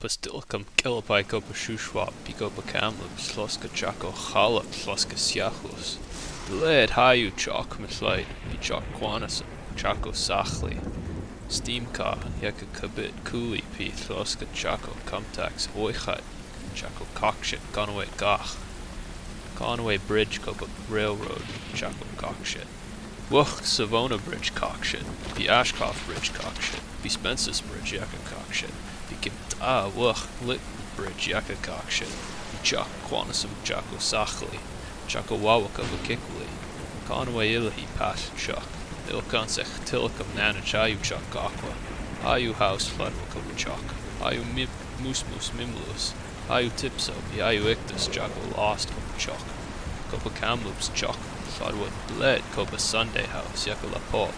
Copas Dilcum Kilapai Copa Shushwap Picopa Camlum Sloska Chaco Chalap Sloska Siachus Bled Hayu Chalk Mitlite Pichok Quanasum Chaco Sachli Steamka Yaka Kabit Kuli P Sloska Chaco Cumtax Oichat Chaco Cockshit Conway Gach Conway Bridge Copa Railroad Chaco Cockshit Wuch Savona Bridge Cockshit Be Ashkoff Bridge Cockshit Be Spence's Bridge Yaka Cockshit Be Kimta Wuch Lit Bridge Yaka Cockshit Be Chak Quanasum Chaco Sachli Chaco Wawaka Vakikli Conway Ilhi Pat Chuck Ilkansech Tilkam Nana Chayu Chuck Aqua Ayu House Floodwaka Chuck Ayu Mus Mimlus Ayu Tipso Be Ayu Ictus Chaco Lost Chuck Copa Kamloops Chuck Floodwood Bled Copa Sunday House Yaka La Pop